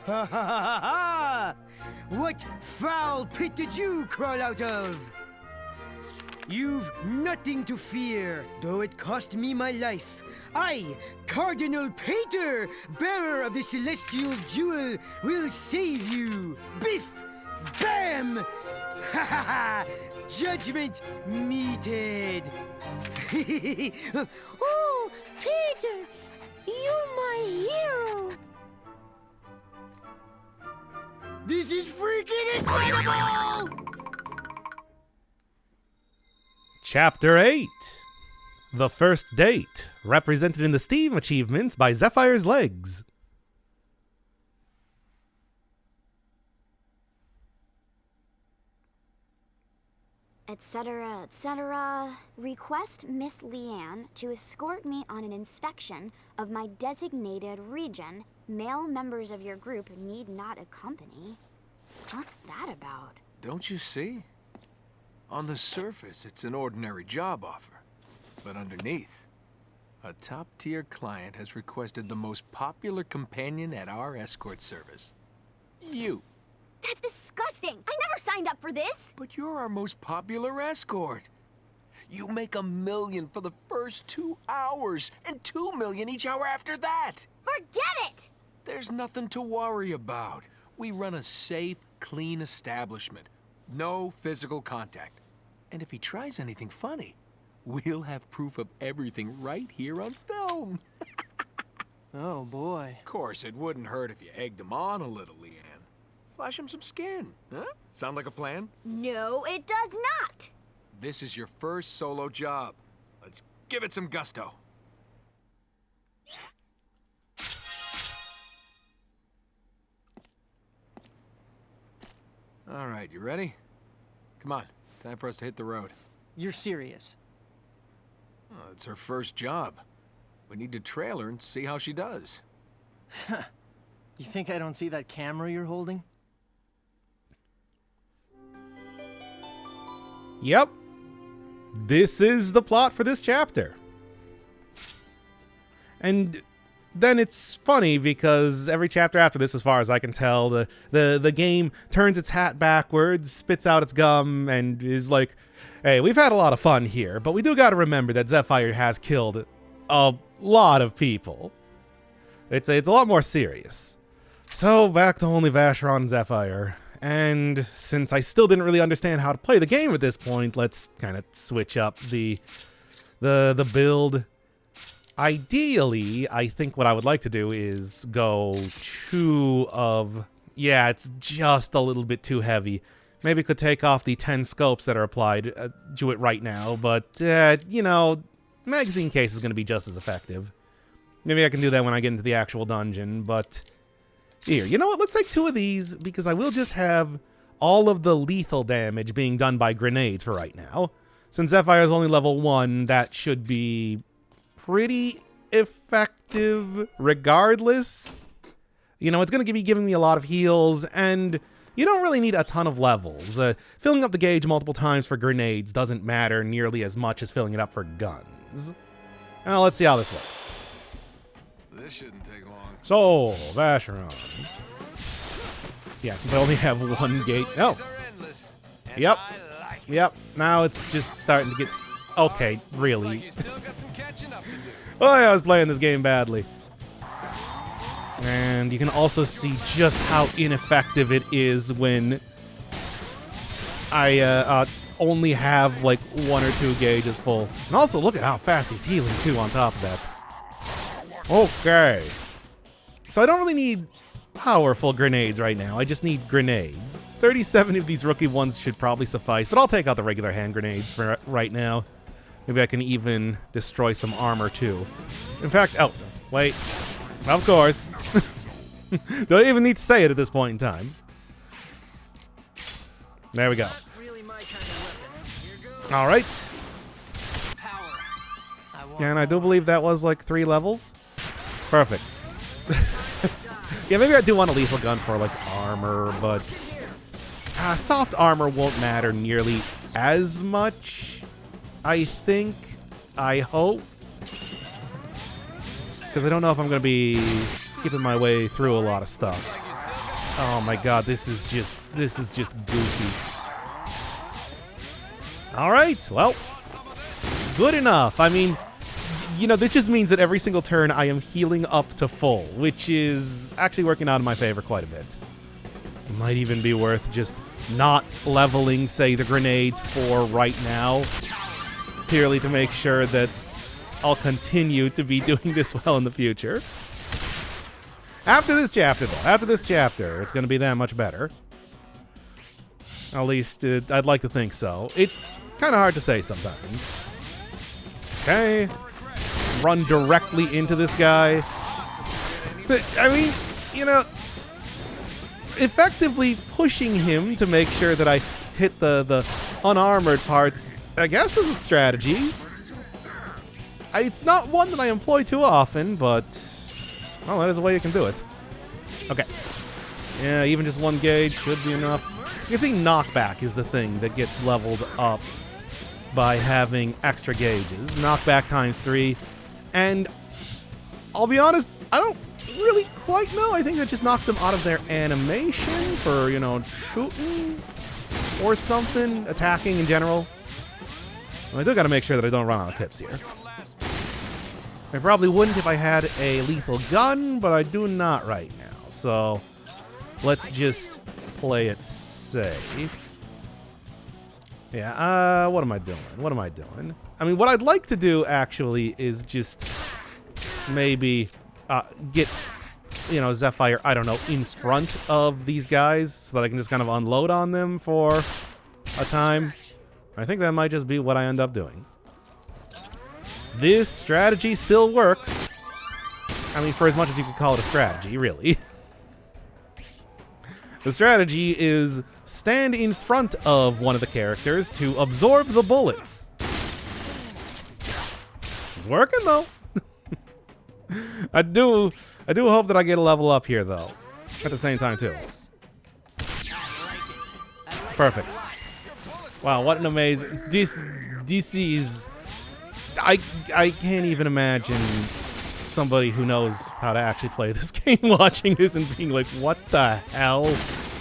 Ha ha ha ha! What foul pit did you crawl out of? You've nothing to fear, though it cost me my life. I, Cardinal Pater, bearer of the celestial jewel, will save you. Biff! Bam! Ha ha ha! Judgment meted. Oh, Peter, you're my hero. This is freaking incredible! Chapter 8. The First Date, represented in the Steam achievements by Zephyr's Legs. Etc., etc. Request Miss Leanne to escort me on an inspection of my designated region. Male members of your group need not accompany. What's that about? Don't you see? On the surface, it's an ordinary job offer. But underneath, a top-tier client has requested the most popular companion at our escort service. You. That's disgusting! I never signed up for this! But you're our most popular escort. You make $1 million for the first 2 hours, and $2 million each hour after that! Forget it! There's nothing to worry about. We run a safe, clean establishment. No physical contact. And if he tries anything funny, we'll have proof of everything right here on film. Oh, boy. Of course, it wouldn't hurt if you egged him on a little, Leanne. Flash him some skin, huh? Sound like a plan? No, it does not! This is your first solo job. Let's give it some gusto. All right, you ready? Come on, time for us to hit the road. You're serious? Oh, it's her first job. We need to trail her and see how she does. You think I don't see that camera you're holding? Yep. This is the plot for this chapter. And then it's funny because every chapter after this, as far as I can tell, the game turns its hat backwards, spits out its gum, and is like, hey, we've had a lot of fun here, but we do got to remember that Zephyr has killed a lot of people. It's a lot more serious. So back to only Vacheron and Zephyr. And since I still didn't really understand how to play the game at this point, let's kind of switch up the build. Ideally, I think what I would like to do is go 2 of... Yeah, it's just a little bit too heavy. Maybe could take off the 10 scopes that are applied to it right now, but, you know, magazine case is going to be just as effective. Maybe I can do that when I get into the actual dungeon, but... Here, you know what? Let's take 2 of these, because I will just have all of the lethal damage being done by grenades for right now. Since Zephyr is only level 1, that should be pretty effective regardless. You know, it's going to be giving me a lot of heals, and you don't really need a ton of levels. Filling up the gauge multiple times for grenades doesn't matter nearly as much as filling it up for guns. Now, let's see how this works. This shouldn't take long. So, Vacheron. Yeah, since I only have 1 gate. Oh. Yep. Yep. Now it's just starting to get... Okay, really. Oh, yeah, I was playing this game badly. And you can also see just how ineffective it is when I only have like 1 or 2 gauges full. And also, look at how fast he's healing, too, on top of that. Okay. So I don't really need powerful grenades right now. I just need grenades. 37 of these rookie ones should probably suffice, but I'll take out the regular hand grenades for right now. Maybe I can even destroy some armor, too. In fact, oh, wait. Of course. Don't even need to say it at this point in time. There we go. All right. And I do believe that was like 3 levels. Perfect. Yeah, maybe I do want a lethal gun for like armor, but soft armor won't matter nearly as much, I think. I hope. Because I don't know if I'm going to be skipping my way through a lot of stuff. Oh my god, this is just goofy. All right, well, good enough. I mean, you know, this just means that every single turn I am healing up to full, which is actually working out in my favor quite a bit. It might even be worth just not leveling, say, the grenades for right now, purely to make sure that I'll continue to be doing this well in the future. After this chapter, though, it's going to be that much better. At least, I'd like to think so. It's kind of hard to say sometimes. Okay. Run directly into this guy. But, I mean, you know, effectively pushing him to make sure that I hit the unarmored parts, I guess, is a strategy. It's not one that I employ too often, but, well, that is a way you can do it. Okay. Yeah, even just one gauge should be enough. You can see knockback is the thing that gets leveled up by having extra gauges. Knockback ×3. And I'll be honest, I don't really quite know. I think that just knocks them out of their animation for, you know, shooting or something, attacking in general. Well, I do got to make sure that I don't run out of pips here. I probably wouldn't if I had a lethal gun, but I do not right now. So let's just play it safe. Yeah, what am I doing? I mean, what I'd like to do, actually, is just maybe get, you know, Zephyr, I don't know, in front of these guys so that I can just kind of unload on them for a time. I think that might just be what I end up doing. This strategy still works. I mean, for as much as you could call it a strategy, really. The strategy is stand in front of one of the characters to absorb the bullets. It's working, though. I do hope that I get a level up here, though. At the same time, too. Perfect. Wow, what an amazing... DC's... I can't even imagine somebody who knows how to actually play this game watching this and being like, what the hell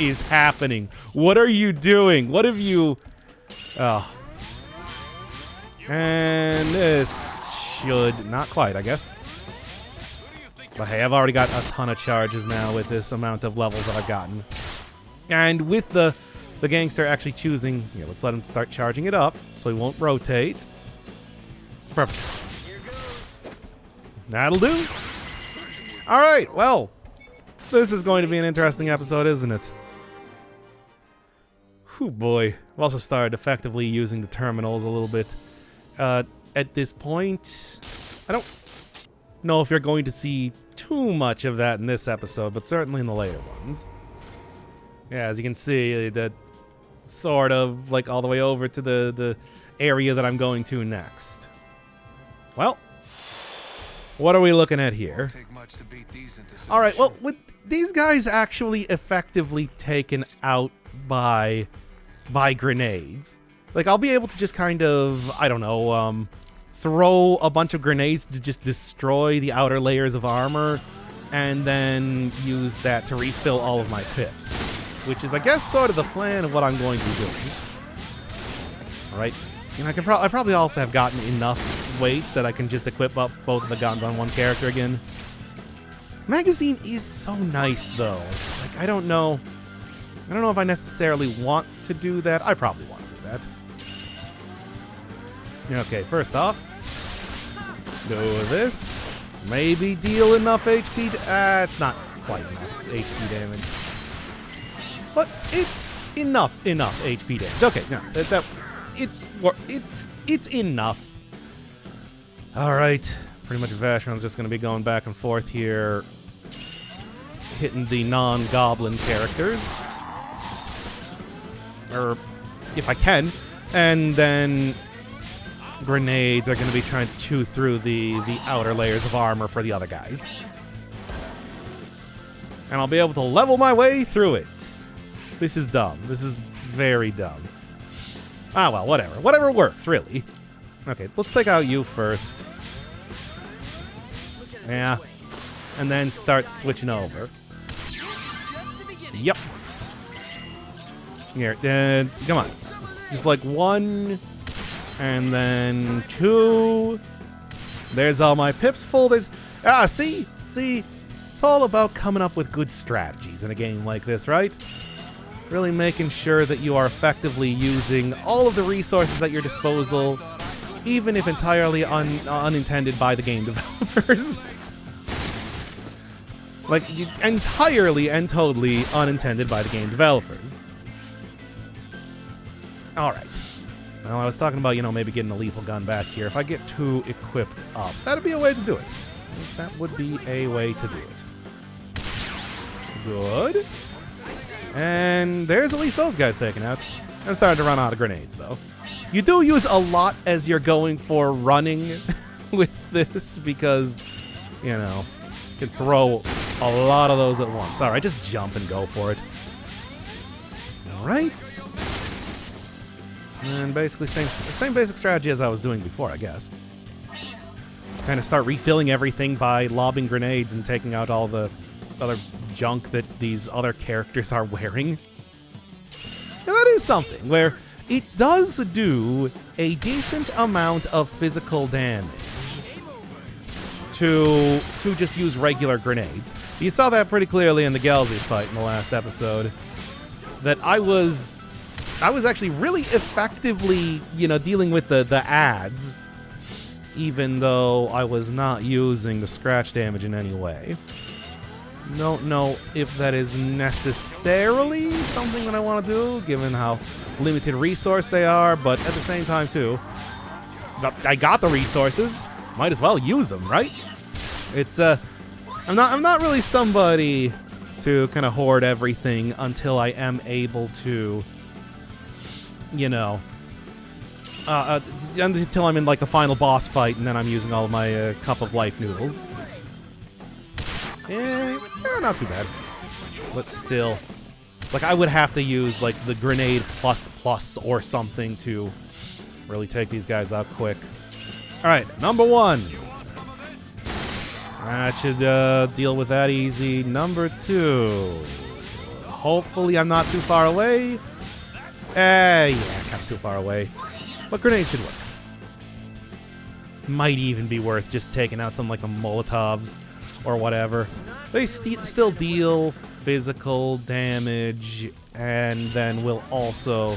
is happening? What are you doing? What have you... Oh. And this should... Not quite, I guess. But hey, I've already got a ton of charges now with this amount of levels that I've gotten. And with the gangster actually choosing... Yeah, let's let him start charging it up so he won't rotate. Perfect. That'll do. All right, well, this is going to be an interesting episode, isn't it? Whew, boy. I've also started effectively using the terminals a little bit. At this point, I don't know if you're going to see too much of that in this episode, but certainly in the later ones. Yeah, as you can see, that sort of like all the way over to the area that I'm going to next. Well, what are we looking at here? All right, well, with these guys actually effectively taken out by grenades, like I'll be able to just kind of, I don't know, throw a bunch of grenades to just destroy the outer layers of armor, and then use that to refill all of my pips, which is, I guess, sort of the plan of what I'm going to be doing. All right. And I probably also have gotten enough weight that I can just equip up both of the guns on one character again. Magazine is so nice, though. It's like, I don't know if I necessarily want to do that. I probably want to do that. Okay, first off, do this. Maybe deal enough HP. It's not quite enough HP damage, but it's enough HP damage. Okay, no, it's enough. All right, pretty much Vashon's just going to be going back and forth here, hitting the non-goblin characters, or if I can, and then grenades are going to be trying to chew through the outer layers of armor for the other guys, and I'll be able to level my way through it. This is dumb. This is very dumb. Ah, well, whatever. Whatever works, really. Okay, let's take out you first. Yeah. And then start switching over. Yep. Here, come on. Just like 1, and then 2. There's all my pips full. There's see, it's all about coming up with good strategies in a game like this, right? Really making sure that you are effectively using all of the resources at your disposal, even if entirely unintended by the game developers. Like, entirely and totally unintended by the game developers. Alright. Well, I was talking about, maybe getting a lethal gun back here. If I get 2 equipped up, that'd be a way to do it. That would be a way to do it. Good. And there's at least those guys taken out. I'm starting to run out of grenades, though. You do use a lot as you're going for running with this because, you can throw a lot of those at once. All right, just jump and go for it. All right. And basically same basic strategy as I was doing before, I guess. Just kind of start refilling everything by lobbing grenades and taking out all the other junk that these other characters are wearing. And that is something where it does do a decent amount of physical damage to just use regular grenades. You saw that pretty clearly in the Gelsi fight in the last episode. That I was actually really effectively, dealing with the ads, even though I was not using the scratch damage in any way. Don't know if that is necessarily something that I want to do, given how limited resource they are, but at the same time, too, I got the resources. Might as well use them, right? It's, I'm not really somebody to kind of hoard everything until I am able to, until I'm in, like, the final boss fight, and then I'm using all of my cup of life noodles. Not too bad. But still, like, I would have to use, like, the grenade plus or something to really take these guys out quick. Alright, number 1. That should deal with that easy. Number 2. Hopefully I'm not too far away. Yeah, kind of too far away. But grenades should work. Might even be worth just taking out some, like, the Molotovs or whatever. They still deal physical damage, and then will also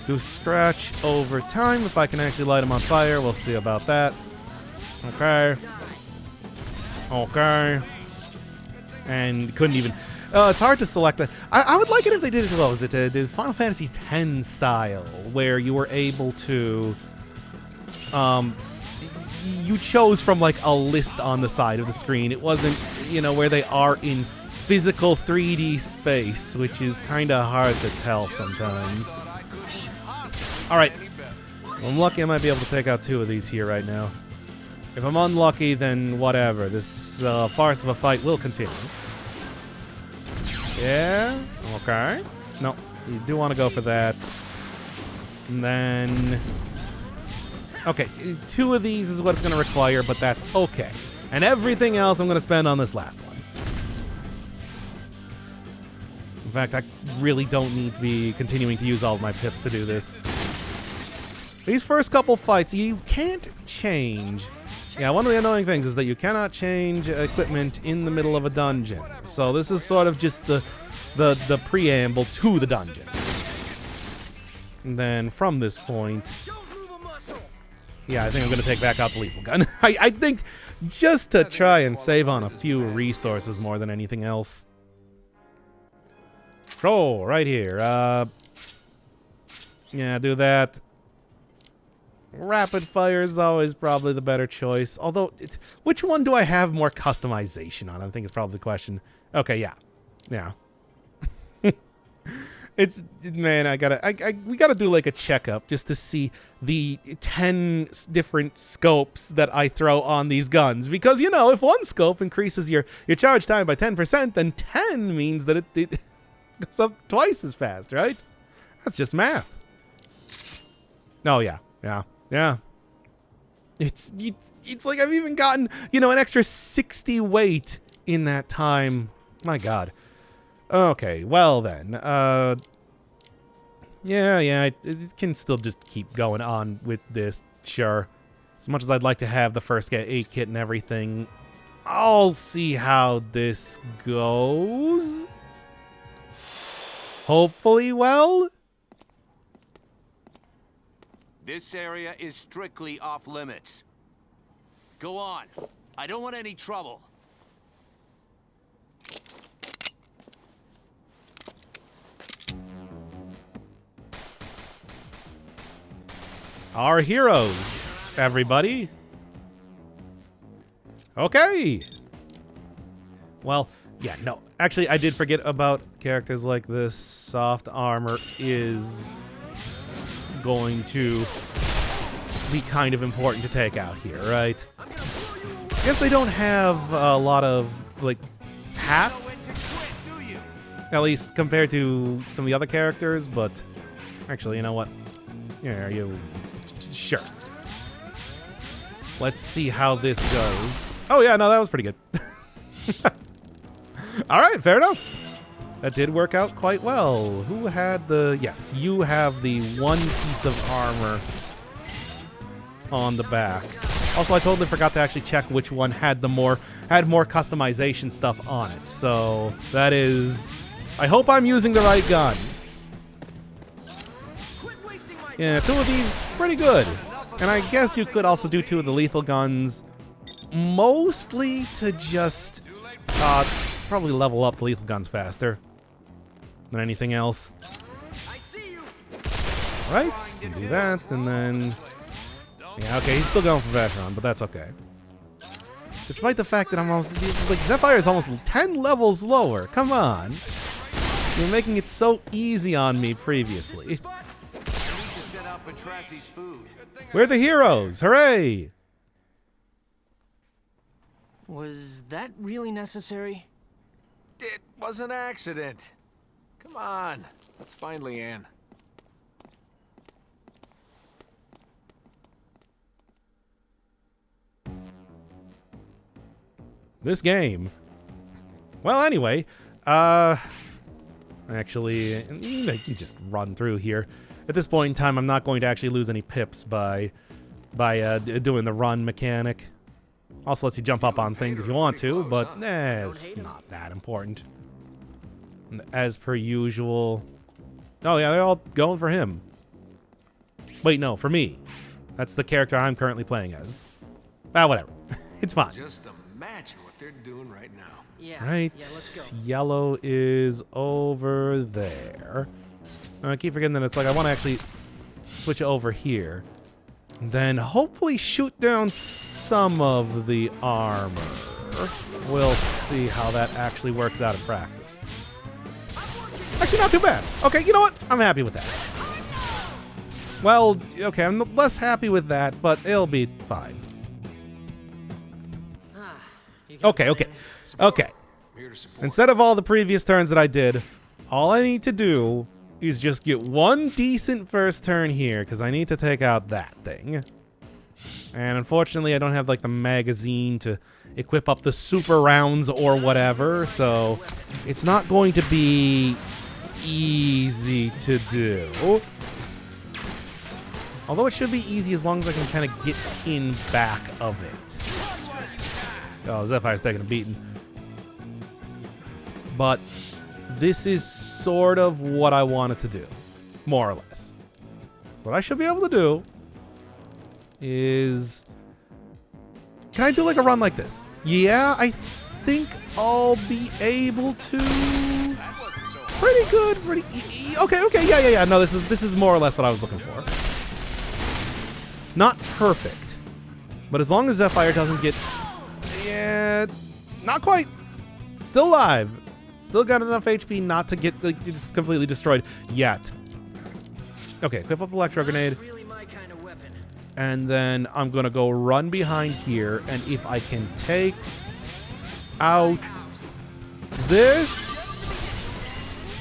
do scratch over time. If I can actually light them on fire, we'll see about that. Okay. And couldn't even... it's hard to select that. I would like it if they did it, what was it, the Final Fantasy X style, where you were able to... you chose from, like, a list on the side of the screen. It wasn't, where they are in physical 3D space, which is kind of hard to tell sometimes. Alright. If I'm lucky, I might be able to take out 2 of these here right now. If I'm unlucky, then whatever. This farce of a fight will continue. Yeah. Okay. No, you do want to go for that. And then... Okay, 2 of these is what it's going to require, but that's okay. And everything else I'm going to spend on this last one. In fact, I really don't need to be continuing to use all of my pips to do this. These first couple fights, you can't change. Yeah, one of the annoying things is that you cannot change equipment in the middle of a dungeon. So this is sort of just the preamble to the dungeon. And then from this point... Yeah, I think I'm going to take back out the lethal gun. I think just to try and save on a few resources more than anything else. Oh, right here. Yeah, do that. Rapid fire is always probably the better choice. Although, which one do I have more customization on? I think it's probably the question. Okay, yeah. Yeah. It's, man, we gotta do like a checkup just to see the 10 different scopes that I throw on these guns. Because, if one scope increases your charge time by 10%, then 10 means that it goes up twice as fast, right? That's just math. Oh, yeah. It's like I've even gotten, an extra 60 weight in that time. My God. Okay, well then. Yeah, it can still just keep going on with this, sure. As much as I'd like to have the first aid kit and everything, I'll see how this goes. Hopefully well. This area is strictly off limits. Go on. I don't want any trouble. Our heroes, everybody. Okay. Well, yeah, no. Actually, I did forget about characters like this. Soft armor is going to be kind of important to take out here, right? I guess they don't have a lot of, like, hats. At least compared to some of the other characters, but actually, you know what? Yeah, sure. Let's see how this goes. Oh, yeah, no, that was pretty good. All right, fair enough. That did work out quite well. Who had the... Yes, you have the one piece of armor on the back. Also, I totally forgot to actually check which one had more customization stuff on it. So that is... I hope I'm using the right gun. Yeah, 2 of these, pretty good. And I guess you could also do 2 of the lethal guns, mostly to just probably level up the lethal guns faster than anything else. Right, do that, and then... Yeah, okay, he's still going for Vacheron, but that's okay. Despite the fact that I'm almost... Like, Zephyr is almost 10 levels lower. Come on. You're making it so easy on me previously. We're the heroes! Hooray! Was that really necessary? It was an accident. Come on, let's find Leanne. This game. Well, anyway, actually, you can just run through here. At this point in time, I'm not going to actually lose any pips by doing the run mechanic. Also lets you jump up on things if you want to, but it's not that important. And as per usual. Oh yeah, they're all going for him. Wait, no, for me. That's the character I'm currently playing as. Whatever. It's fine. Just imagine what they're doing right now. Yeah. Right. Yeah, let's go. Yellow is over there. I keep forgetting that it's like I want to actually switch it over here. Then hopefully shoot down some of the armor. We'll see how that actually works out in practice. Actually, not too bad. Okay, you know what? I'm happy with that. Well, okay, I'm less happy with that, but it'll be fine. Okay. Instead of all the previous turns that I did, all I need to do is just get one decent first turn here, because I need to take out that thing. And unfortunately, I don't have, like, the magazine to equip up the super rounds or whatever, so it's not going to be easy to do. Although it should be easy as long as I can kind of get in back of it. Oh, Zephyr's taking a beating. But this is sort of what I wanted to do, more or less. So what I should be able to do is... Can I do like a run like this? Yeah, I think I'll be able to... Pretty good, okay, yeah. No, this is more or less what I was looking for. Not perfect, but as long as Zephyr doesn't get... Yeah, not quite. Still alive. Still got enough HP not to get just completely destroyed yet. Okay, equip up the electro grenade. Really my kind of weapon. And then I'm gonna go run behind here, and if I can take out this...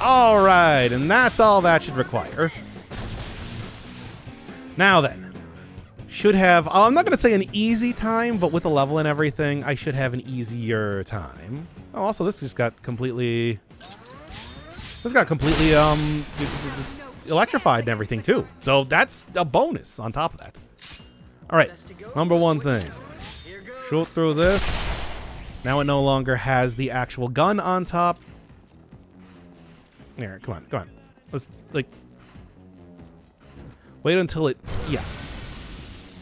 Alright, and that's all that should require. Now then, should have... I'm not gonna say an easy time, but with the level and everything, I should have an easier time. Oh, also, this just got completely This got completely electrified and everything too. So that's a bonus on top of that. All right, number one thing. Shoot through this. Now it no longer has the actual gun on top. Here, come on. Let's, like... Wait until it... Yeah.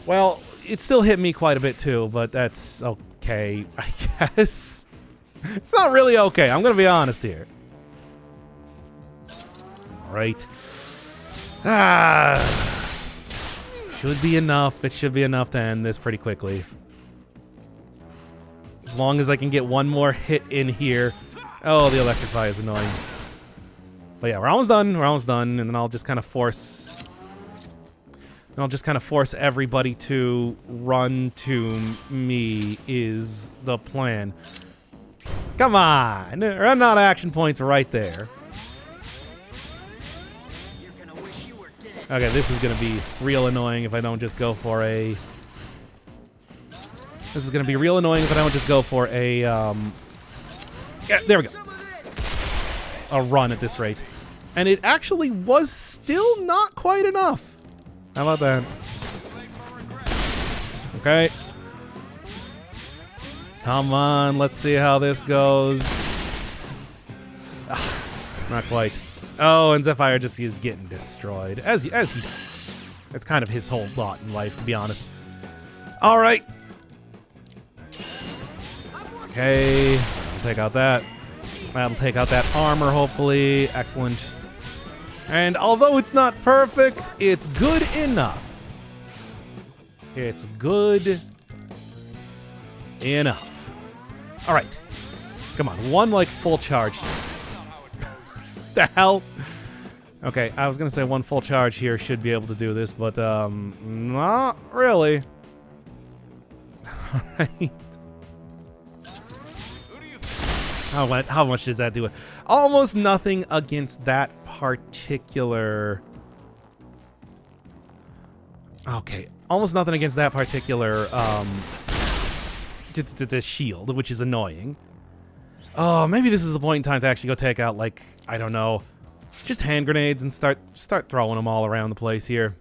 Well, it still hit me quite a bit too, but that's okay, I guess. It's not really okay. I'm going to be honest here. All right. Should be enough. It should be enough to end this pretty quickly. As long as I can get one more hit in here. Oh, the electrify is annoying. But yeah, we're almost done. We're almost done. And then I'll just kind of force... everybody to run to me is the plan. Come on! Run out of action points right there. Okay, this is going to be real annoying if I don't just go for a... This is going to be real annoying if I don't just go for a... Yeah, there we go. A run at this rate. And it actually was still not quite enough. How about that? Okay. Come on, let's see how this goes. Not quite. Oh, and Zephyr just is getting destroyed, as he does. That's kind of his whole lot in life, to be honest. All right. Okay, I'll take out that. That'll take out that armor, hopefully. Excellent. And although it's not perfect, it's good enough. It's good enough. All right. Come on, one like full charge. The hell? Okay, I was gonna say one full charge here should be able to do this, but not really. All right. How much does that do? Almost nothing against that particular... Okay, almost nothing against that particular shield, which is annoying. Oh, maybe this is the point in time to actually go take out, like, I don't know, just hand grenades and start throwing them all around the place here.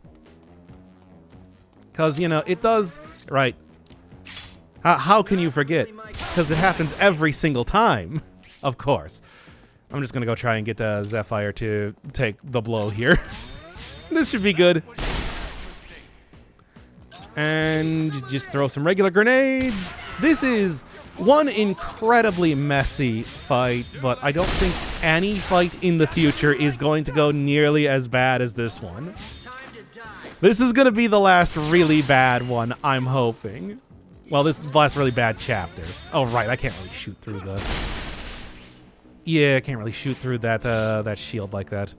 Because, you know, it does... Right. How can you forget? Because it happens every single time, of course. I'm just going to go try and get Zephyr to take the blow here. This should be good. And just throw some regular grenades. This is one incredibly messy fight, but I don't think any fight in the future is going to go nearly as bad as this one. This is going to be the last really bad one, I'm hoping. Well, this is the last really bad chapter. Oh, right, I can't really shoot through the... Yeah, I can't really shoot through that that shield like that.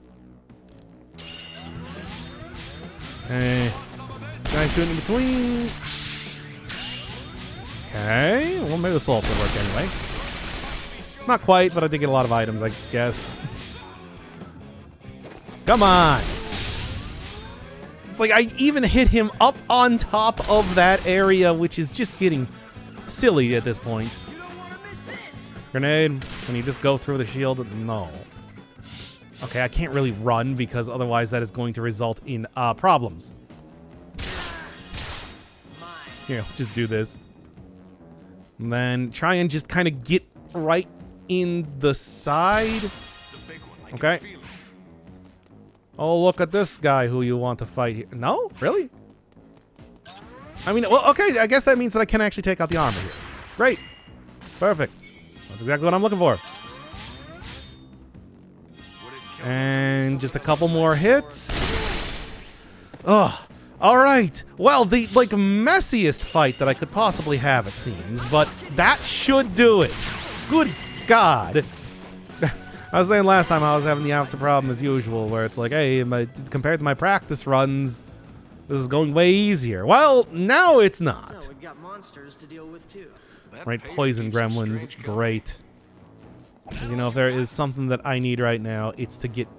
Hey, guy shooting in between. Okay, well maybe this will also work anyway. Not quite, but I did get a lot of items, I guess. Come on! It's like I even hit him up on top of that area, which is just getting silly at this point. Grenade, can you just go through the shield? No. Okay, I can't really run because otherwise that is going to result in problems. Here, let's just do this. And then try and just kind of get right in the side. Okay. Oh, look at this guy who you want to fight here. No? Really? I mean, well, okay, I guess that means that I can actually take out the armor here. Great. Perfect. That's exactly what I'm looking for. And just a couple more hits. Ugh. All right. Well, the, like, messiest fight that I could possibly have, it seems. But that should do it. Good God. I was saying last time I was having the opposite problem as usual, where it's like, hey, compared to my practice runs, this is going way easier. Well, now it's not. So we've got monsters to deal with too. Right, poison gremlins, great. You know, if there is something that I need right now, it's to get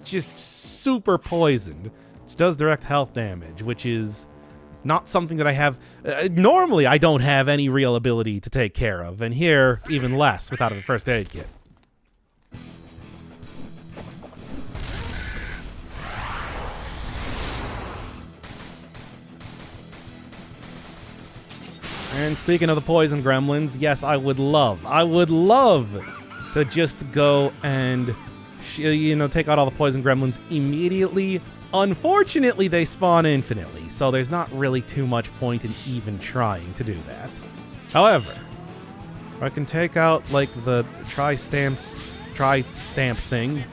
just super poisoned, which does direct health damage, which is not something that I have. Normally, I don't have any real ability to take care of, and here, even less without a first aid kit. And speaking of the poison gremlins, yes, I would love to just go and, take out all the poison gremlins immediately. Unfortunately, they spawn infinitely, so there's not really too much point in even trying to do that. However, I can take out, like, the tri-stamp thing.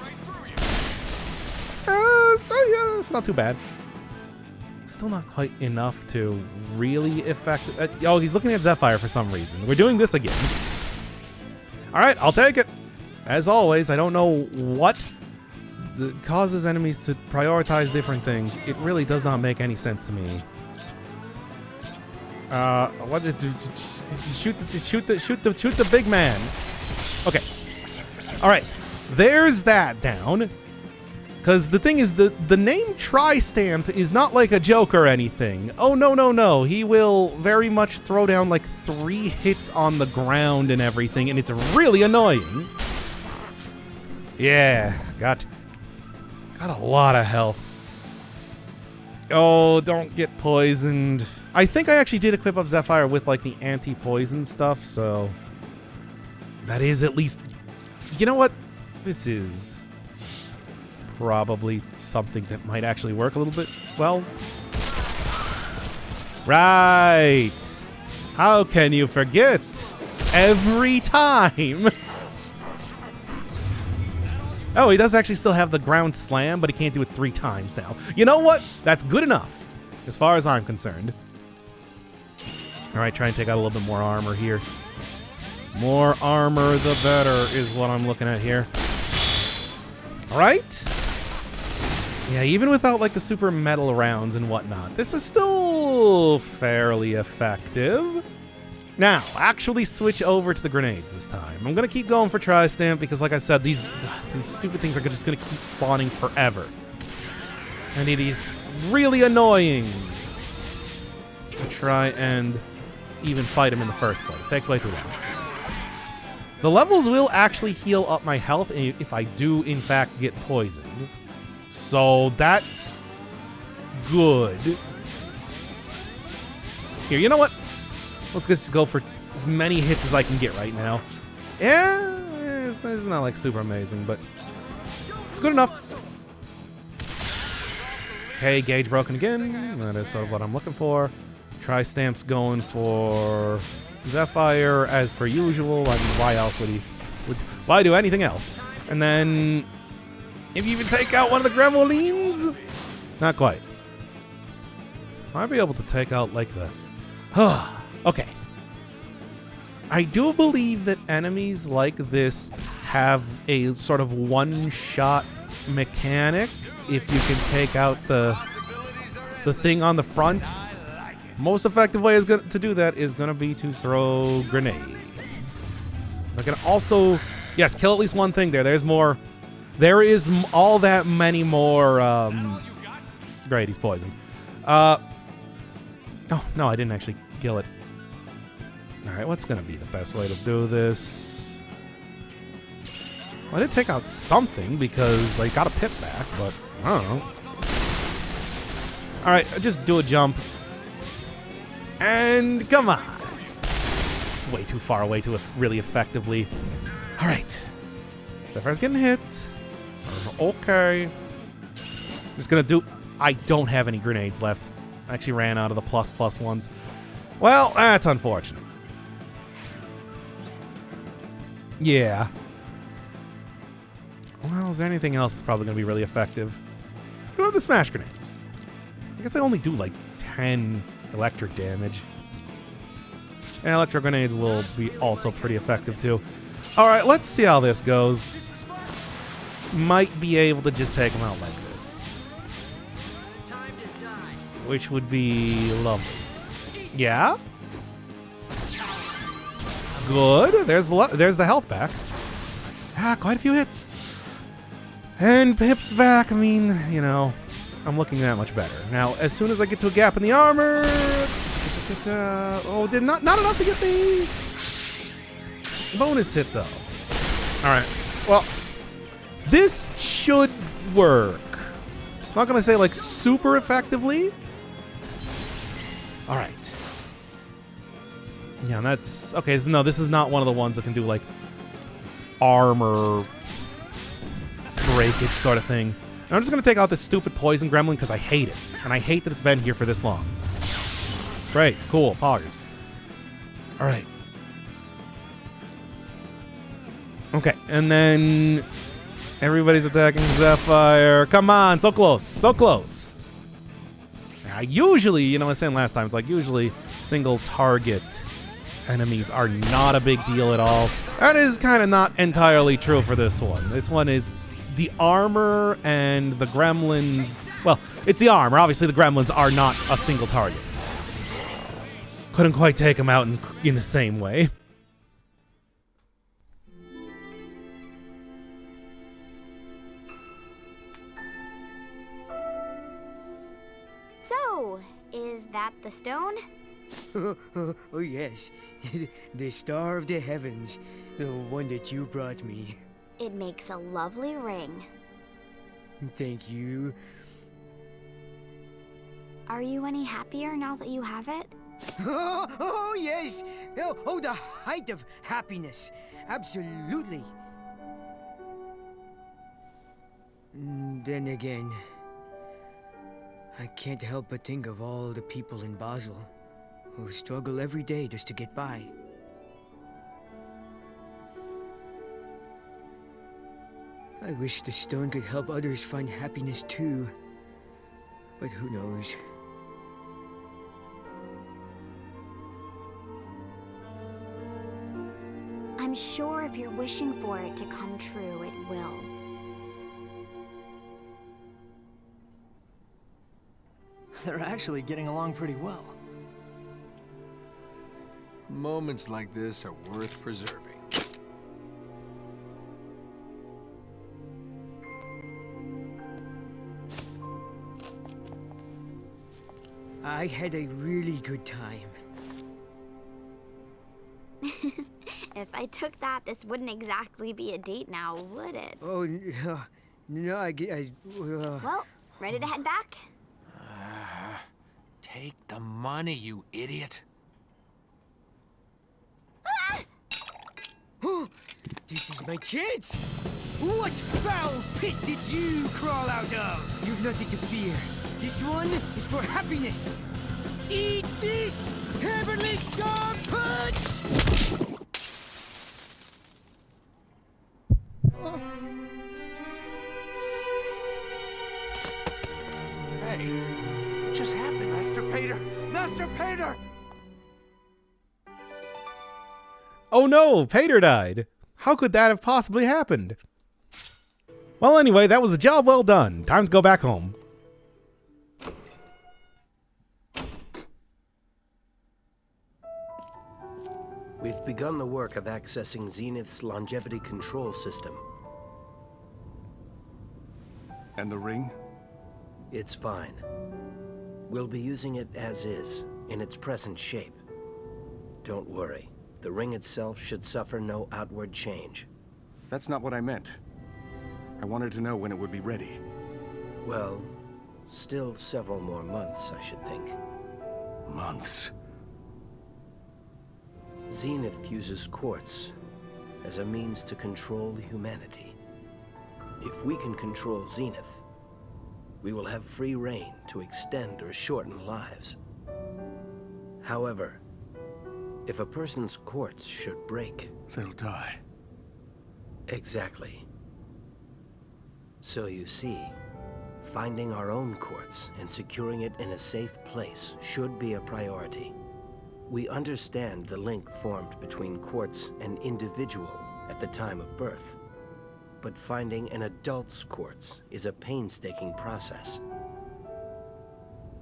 So yeah, it's not too bad. Still not quite enough to really affect... oh, he's looking at Zephyr for some reason. We're doing this again. Alright, I'll take it. As always, I don't know what causes enemies to prioritize different things. It really does not make any sense to me. What did shoot the big man? Okay. All right. There's that down. Because the thing is, the name Tri-Stamp is not like a joke or anything. Oh, no. He will very much throw down like 3 hits on the ground and everything, and it's really annoying. Yeah, got a lot of health. Oh, don't get poisoned. I think I actually did equip up Zephyr with like the anti-poison stuff, so that is at least... You know what? This is probably something that might actually work a little bit well. Right. How can you forget? Every time. Oh, he does actually still have the ground slam, but he can't do it 3 times now. You know what? That's good enough, as far as I'm concerned. All right, try and take out a little bit more armor here. More armor, the better, is what I'm looking at here. All right. Yeah, even without, like, the super metal rounds and whatnot, this is still fairly effective. Now, actually switch over to the grenades this time. I'm going to keep going for Tri-Stamp because, like I said, these stupid things are just going to keep spawning forever. And it is really annoying to try and even fight him in the first place. It takes way too long. The levels will actually heal up my health if I do, in fact, get poisoned. So that's good. Here, you know what? Let's just go for as many hits as I can get right now. Yeah, it's not like super amazing, but it's good enough. Okay, gauge broken again. That is sort of what I'm looking for. Tri-Stamp's going for Zephyr as per usual. I mean, why else would he? Why do anything else? And then, if you even take out one of the Gremlins, not quite. Might be able to take out like the. Okay. I do believe that enemies like this have a sort of one-shot mechanic. If you can take out the thing on the front, most effective way to do that is going to be to throw grenades. I can also, yes, kill at least one thing there. There's more. There is all that many more. Great, he's poisoned. Oh, no, I didn't actually kill it. All right, what's going to be the best way to do this? Well, I did take out something because I got a pip back, but I don't know. All right, just do a jump. And come on. It's way too far away to really effectively. All right. Zephyr's getting hit. Okay. Just going to do... I don't have any grenades left. I actually ran out of the plus ones. Well, that's unfortunate. Yeah. Well, is there anything else that's probably going to be really effective? What are the smash grenades? I guess they only do like 10 electric damage. And electric grenades will be also pretty effective too. All right, let's see how this goes. Might be able to just take them out like this. Which would be lovely. Yeah? Good. There's the health back. Ah, quite a few hits. And Pip's back. I mean, you know, I'm looking that much better. Now, as soon as I get to a gap in the armor... oh, not enough to get the bonus hit, though. All right. Well, this should work. I'm not going to say, like, super effectively. All right. Yeah, and that's... Okay, so no, this is not one of the ones that can do, like, armor breakage sort of thing. And I'm just going to take out this stupid poison gremlin because I hate it. And I hate that it's been here for this long. Great, cool, poggers. Alright. Okay, and then... Everybody's attacking Zephyr. Come on, so close, so close. Now, usually, you know what I was saying last time, it's like usually single target enemies are not a big deal at all. That is kind of not entirely true for this one. This one is the armor and the gremlins. Well, it's the armor. Obviously, the gremlins are not a single target. Couldn't quite take them out in the same way. So, is that the stone? Oh, yes. The star of the heavens. The one that you brought me. It makes a lovely ring. Thank you. Are you any happier now that you have it? Oh, yes. Oh, the height of happiness. Absolutely. Then again, I can't help but think of all the people in Basel who struggle every day just to get by. I wish the stone could help others find happiness too, but who knows? I'm sure if you're wishing for it to come true, it will. They're actually getting along pretty well. Moments like this are worth preserving. I had a really good time. If I took that, this wouldn't exactly be a date now, would it? Oh, no, Well, ready to head back? Take the money, you idiot. This is my chance! What foul pit did you crawl out of? You've nothing to fear. This one is for happiness. Eat this, Heavenly Star Punch! Hey, what just happened? Master Pater! Master Pater! Oh no, Pater died. How could that have possibly happened? Well, anyway, that was a job well done. Time to go back home. We've begun the work of accessing Zenith's longevity control system. And the ring? It's fine. We'll be using it as is, in its present shape. Don't worry. The ring itself should suffer no outward change. That's not what I meant. I wanted to know when it would be ready. Well, still several more months, I should think. Months? Zenith uses quartz as a means to control humanity. If we can control Zenith, we will have free reign to extend or shorten lives. However, if a person's quartz should break... They'll die. Exactly. So you see, finding our own quartz and securing it in a safe place should be a priority. We understand the link formed between quartz and individual at the time of birth. But finding an adult's quartz is a painstaking process.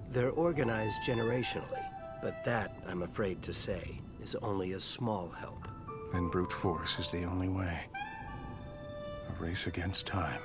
They're organized generationally, but that, I'm afraid to say, is only a small help. Then brute force is the only way. A race against time.